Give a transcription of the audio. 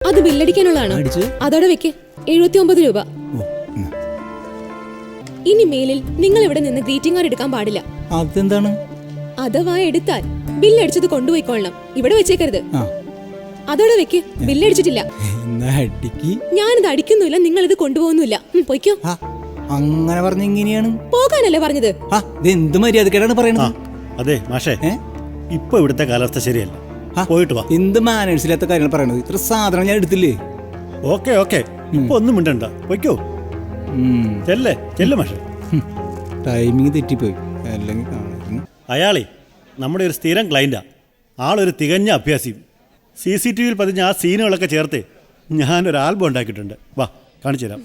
അത് ബില്ലടിക്കാനുള്ളതാണോ? അതോടെ വെക്ക്. 79 രൂപ. ഇനി മേലിൽ നിങ്ങൾ ഇവിടെ നിന്ന് ഗ്രീറ്റിംഗ് കാർഡ് എടുക്കാൻ പാടില്ല. അതെന്താണ്? അഥവാ എടുത്താൽ ബില്ലടിച്ചത് കൊണ്ടുപോയിക്കൊള്ളണം. ഇവിടെ വെച്ചേക്കരുത്. അതോടെ വെക്ക്. ബില്ലടിച്ചിട്ടില്ല. ഞാനിത് അടിക്കുന്നില്ല, നിങ്ങൾ ഇത് കൊണ്ടുപോകുന്നില്ല. പൊയ്ക്കോ. അങ്ങനെ പറഞ്ഞ ഇങ്ങനെയാണ് പോകാനല്ലേ പറഞ്ഞത്? എന്ത് മര്യാദക്കേടാണ് പറയണത്? അതെ മാഷേ, ഇപ്പൊ ഇവിടുത്തെ കാലാവസ്ഥ ശരിയല്ല. പോയിട്ട് വാ. എന്ത് മാനേഴ്സില്ലാത്ത കാര്യങ്ങൾ പറയണത്? ഇത്ര സാധനം ഞാൻ എടുത്തില്ലേ? ഓക്കെ ഓക്കെ, ഇപ്പൊ ഒന്നും മിണ്ടണ്ട, പൊയ്ക്കോ. ചെല്ല് മാഷേ. ടൈമിങ് തെറ്റിപ്പോയി. അല്ലെങ്കിൽ അയാളെ നമ്മുടെ ഒരു സ്ഥിരം ക്ലൈൻറ്റാ. ആളൊരു തികഞ്ഞ അഭ്യാസിയും. CCTVയിൽ പതിഞ്ഞ ആ സീനുകളൊക്കെ ചേർത്ത് ഞാനൊരു ആൽബം ഉണ്ടാക്കിയിട്ടുണ്ട്. വാ, കാണിച്ചു തരാം.